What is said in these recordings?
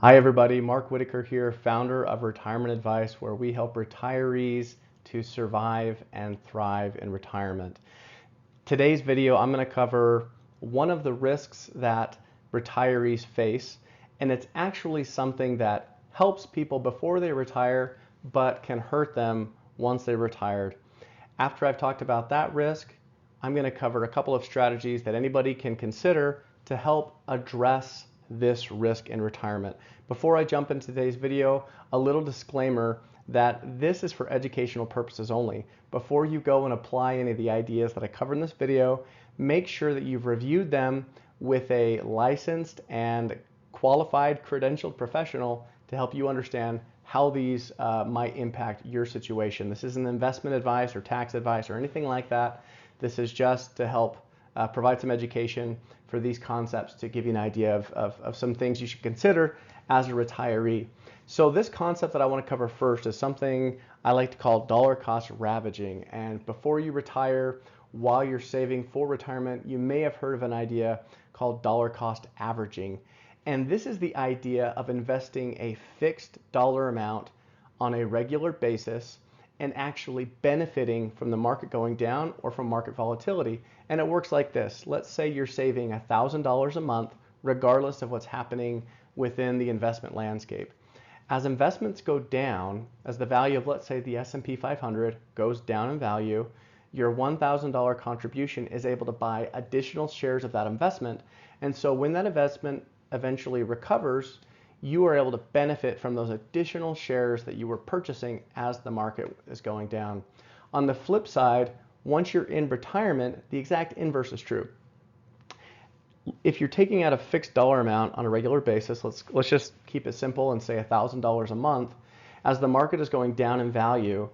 Hi everybody, Mark Whitaker here, founder of Retirement Advice, where we help retirees to survive and thrive in retirement. Today's video, I'm going to cover one of the risks that retirees face, and it's actually something that helps people before they retire, but can hurt them once they're retired. After I've talked about that risk, I'm going to cover a couple of strategies that anybody can consider to help address this risk in retirement. Before I jump into today's video, a little disclaimer that this is for educational purposes only. Before you go and apply any of the ideas that I cover in this video, make sure that you've reviewed them with a licensed and qualified credentialed professional to help you understand how these might impact your situation. This isn't investment advice or tax advice or anything like that. This is just to help provide some education for these concepts to give you an idea of some things you should consider as a retiree. So this concept that I want to cover first is something I like to call dollar cost ravaging. And before you retire, while you're saving for retirement, you may have heard of an idea called dollar cost averaging. And this is the idea of investing a fixed dollar amount on a regular basis and actually benefiting from the market going down or from market volatility. And it works like this. Let's say you're saving $1,000 a month, regardless of what's happening within the investment landscape. As investments go down, as the value of, let's say, the S&P 500 goes down in value, your $1,000 contribution is able to buy additional shares of that investment. And so when that investment eventually recovers, you are able to benefit from those additional shares that you were purchasing as the market is going down. On the flip side, once you're in retirement, the exact inverse is true. If you're taking out a fixed dollar amount on a regular basis, let's just keep it simple and say $1,000 a month, as the market is going down in value,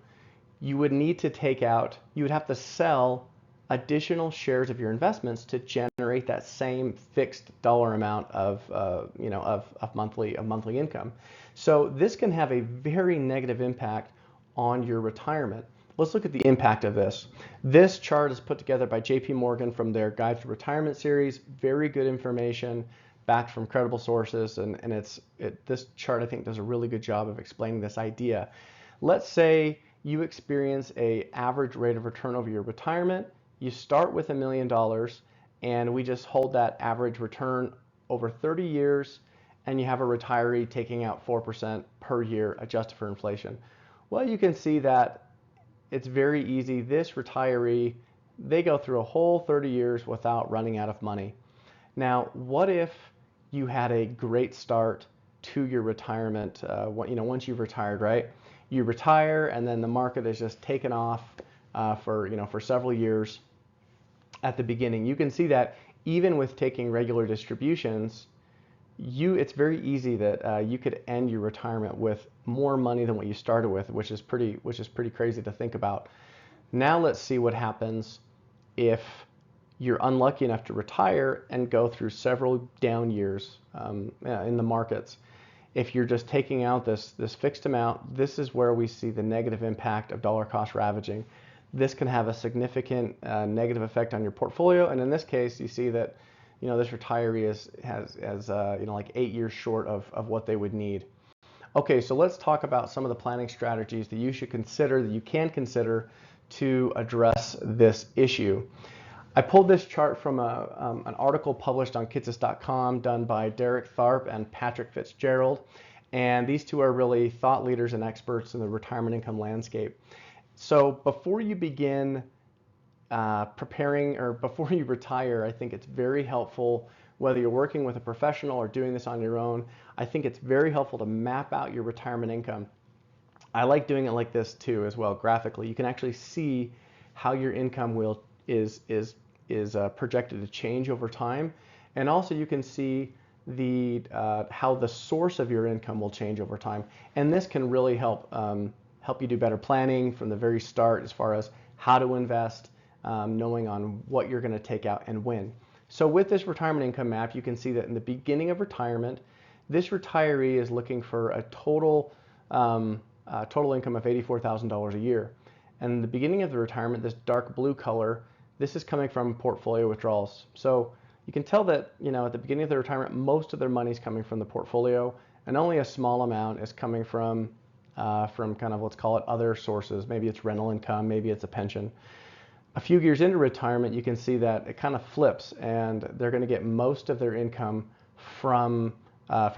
you would have to sell additional shares of your investments to generate that same fixed dollar amount of monthly income. So this can have a very negative impact on your retirement. Let's look at the impact of this. This chart is put together by JP Morgan from their Guide to Retirement series. Very good information, backed from credible sources, and this chart I think does a really good job of explaining this idea. Let's say you experience an average rate of return over your retirement. You start with $1 million, and we just hold that average return over 30 years, and you have a retiree taking out 4% per year adjusted for inflation. Well, you can see that it's very easy. This retiree, they go through a whole 30 years without running out of money. Now, what if you had a great start to your retirement, once you've retired, right? You retire, and then the market is just taken off for several years. At the beginning, you can see that even with taking regular distributions, it's very easy that you could end your retirement with more money than what you started with, which is pretty crazy to think about. Now let's see what happens if you're unlucky enough to retire and go through several down years in the markets. If you're just taking out this fixed amount, this is where we see the negative impact of dollar cost ravaging. This can have a significant negative effect on your portfolio, and in this case, you see that this retiree has like 8 years short of what they would need. Okay, so let's talk about some of the planning strategies that you should consider, that you can consider to address this issue. I pulled this chart from an article published on Kitces.com done by Derek Tharp and Patrick Fitzgerald, and these two are really thought leaders and experts in the retirement income landscape. So before you begin preparing, or before you retire, I think it's very helpful, whether you're working with a professional or doing this on your own, I think it's very helpful to map out your retirement income. I like doing it like this too as well, graphically. You can actually see how your income is projected to change over time, and also you can see how the source of your income will change over time, and this can really help you do better planning from the very start as far as how to invest, knowing on what you're going to take out and when. So with this retirement income map, you can see that in the beginning of retirement, this retiree is looking for a total income of $84,000 a year. And in the beginning of the retirement, this dark blue color, this is coming from portfolio withdrawals. So you can tell that at the beginning of their retirement, most of their money is coming from the portfolio, and only a small amount is coming from kind of, let's call it, other sources. Maybe it's rental income, maybe it's a pension. A few years into retirement, you can see that it kind of flips, and they're going to get most of their income from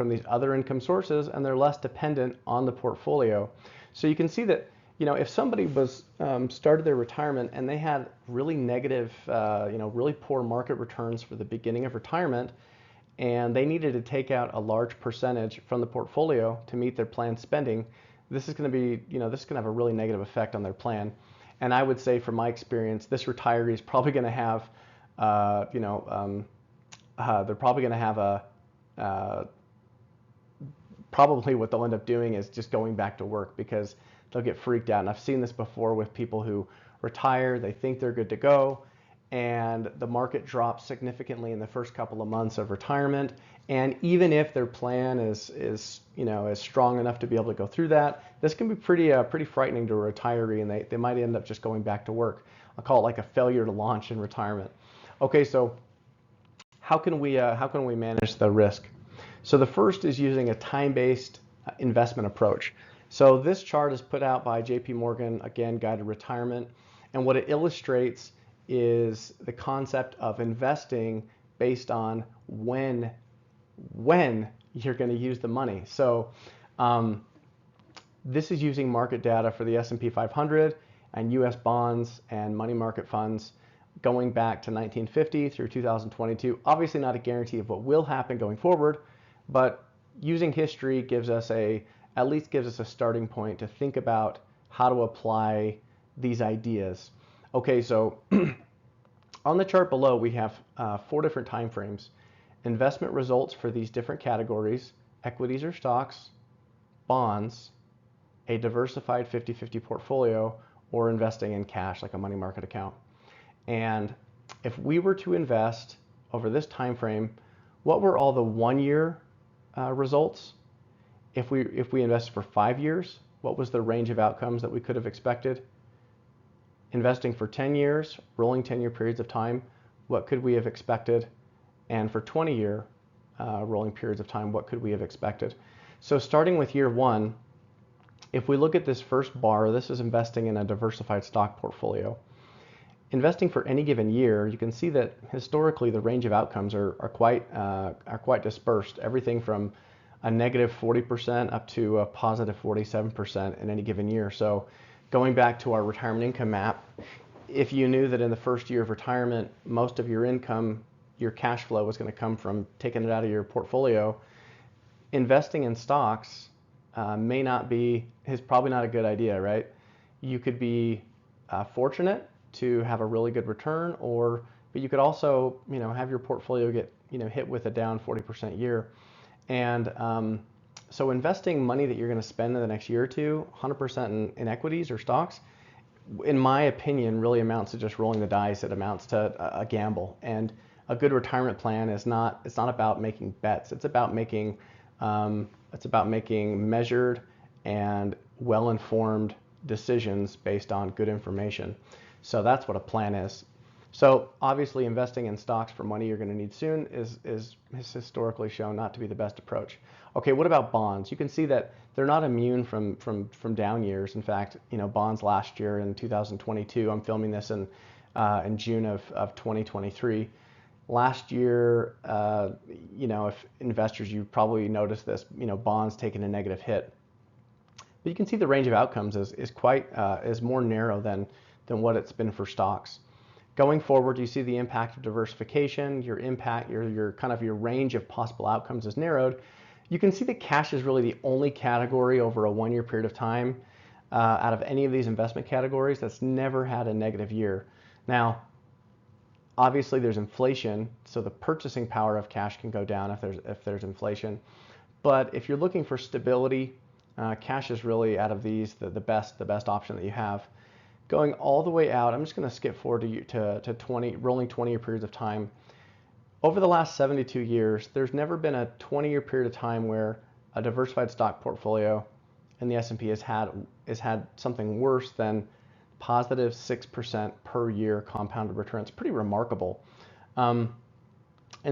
these other income sources, and they're less dependent on the portfolio. So you can see that, if somebody was started their retirement and they had really negative, really poor market returns for the beginning of retirement, and they needed to take out a large percentage from the portfolio to meet their planned spending, this is going to be, this is going to have a really negative effect on their plan. And I would say, from my experience, this retiree is probably going to have, they're probably going to have probably what they'll end up doing is just going back to work, because they'll get freaked out. And I've seen this before with people who retire, they think they're good to go, and the market drops significantly in the first couple of months of retirement. And even if their plan is strong enough to be able to go through that, this can be pretty frightening to a retiree, and they might end up just going back to work. I'll call it like a failure to launch in retirement. Okay, so how can we manage the risk? So the first is using a time-based investment approach. So this chart is put out by JP Morgan, again, Guided Retirement, and what it illustrates is the concept of investing based on when you're going to use the money. So this is using market data for the S&P 500 and US bonds and money market funds going back to 1950 through 2022. Obviously not a guarantee of what will happen going forward, but using history at least gives us a starting point to think about how to apply these ideas. Okay, so on the chart below, we have 4 different time frames. Investment results for these different categories: equities or stocks, bonds, a diversified 50-50 portfolio, or investing in cash like a money market account. And if we were to invest over this time frame, what were all the 1-year results? If we invested for 5 years, what was the range of outcomes that we could have expected? Investing for 10 years, rolling 10-year periods of time, what could we have expected? And for 20-year rolling periods of time, what could we have expected? So starting with year 1, if we look at this first bar, this is investing in a diversified stock portfolio. Investing for any given year, you can see that historically the range of outcomes are quite dispersed. Everything from a negative 40% up to a positive 47% in any given year. So going back to our retirement income map, if you knew that in the first year of retirement, most of your income, your cash flow, was going to come from taking it out of your portfolio, investing in stocks is probably not a good idea, right? You could be fortunate to have a really good return, but you could also, have your portfolio get, hit with a down 40% year. And so investing money that you're going to spend in the next year or two, 100% in equities or stocks, in my opinion, really amounts to just rolling the dice. It amounts to a gamble. And a good retirement plan it's not about making bets. It's about making measured and well-informed decisions based on good information. So that's what a plan is. So obviously investing in stocks for money you're going to need soon is historically shown not to be the best approach. Okay, what about bonds? You can see that they're not immune from down years. In fact, bonds last year in 2022, I'm filming this in June of 2023. Last year, if investors, you probably noticed this, bonds taking a negative hit. But you can see the range of outcomes is more narrow than what it's been for stocks. Going forward, you see the impact of diversification. Your range of possible outcomes is narrowed. You can see that cash is really the only category over a 1-year period of time out of any of these investment categories that's never had a negative year. Now, obviously there's inflation, so the purchasing power of cash can go down if there's inflation. But if you're looking for stability, cash is really, out of these, the best option that you have. Going all the way out, I'm just going to skip forward to rolling 20-year periods of time. Over the last 72 years, there's never been a 20-year period of time where a diversified stock portfolio in the S&P has had something worse than positive 6% per year compounded return. It's pretty remarkable. And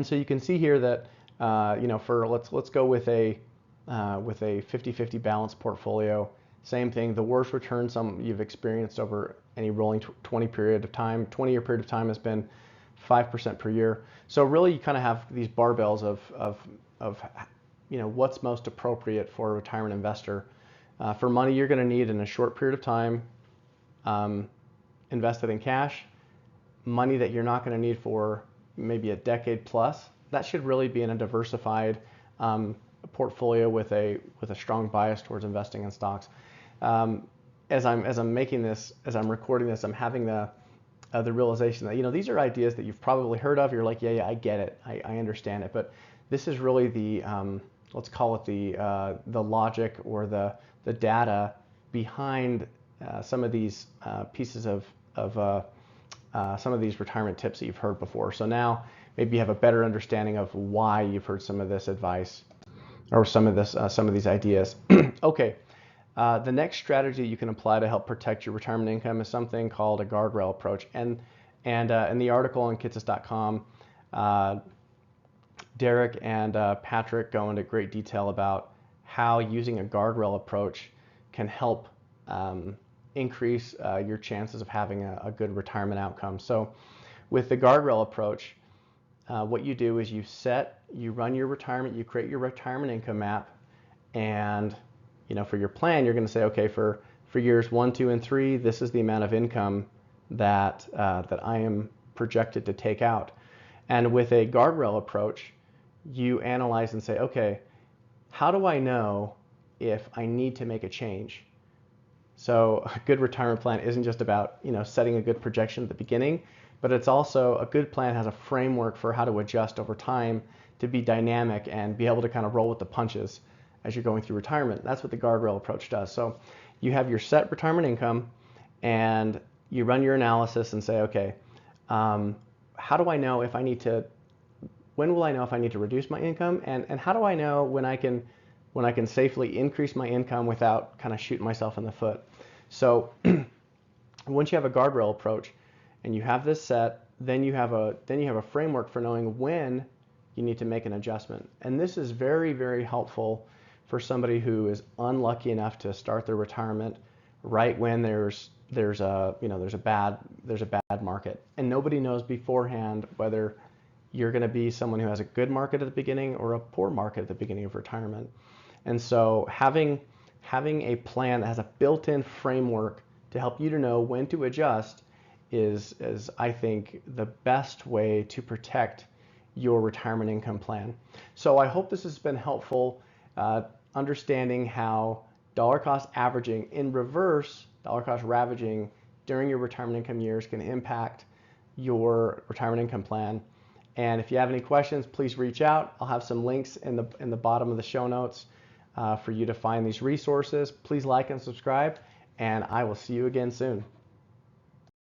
so you can see here that let's go with a with a 50-50 balanced portfolio. Same thing, the worst return you've experienced over any rolling 20-year period of time has been 5% per year. So really you kind of have these barbells of what's most appropriate for a retirement investor. For money you're going to need in a short period of time, invested in cash, money that you're not going to need for maybe a decade plus, that should really be in a diversified portfolio with a strong bias towards investing in stocks. As I'm recording this, I'm having the realization that these are ideas that you've probably heard of. You're like, yeah, I get it, I understand it. But this is really the let's call it the logic or the data behind some of these pieces of some of these retirement tips that you've heard before. So now maybe you have a better understanding of why you've heard some of this advice or some of these ideas. Okay, the next strategy you can apply to help protect your retirement income is something called a guardrail approach. And in the article on kitces.com, Derek and Patrick go into great detail about how using a guardrail approach can help increase your chances of having a good retirement outcome. So with the guardrail approach, what you do is you run your retirement, you create your retirement income map, and for your plan, you're going to say, okay, for years 1, 2, and 3, this is the amount of income that I am projected to take out. And with a guardrail approach, you analyze and say, okay, how do I know if I need to make a change? So a good retirement plan isn't just about setting a good projection at the beginning, but it's also a good plan has a framework for how to adjust over time to be dynamic and be able to kind of roll with the punches as you're going through retirement. That's what the guardrail approach does. So you have your set retirement income and you run your analysis and say, okay, how do I know if I need to, when will I know if I need to reduce my income? And how do I know when I can safely increase my income without kind of shooting myself in the foot? So once you have a guardrail approach and you have this set, then you have a framework for knowing when you need to make an adjustment. And this is very, very helpful for somebody who is unlucky enough to start their retirement right when there's a bad market, and nobody knows beforehand whether you're going to be someone who has a good market at the beginning or a poor market at the beginning of retirement. And so having a plan that has a built-in framework to help you to know when to adjust is I think the best way to protect your retirement income plan. So I hope this has been helpful, understanding how dollar cost averaging in reverse, dollar cost ravaging during your retirement income years can impact your retirement income plan. And if you have any questions, please reach out. I'll have some links in the bottom of the show notes for you to find these resources. Please like and subscribe, and I will see you again soon.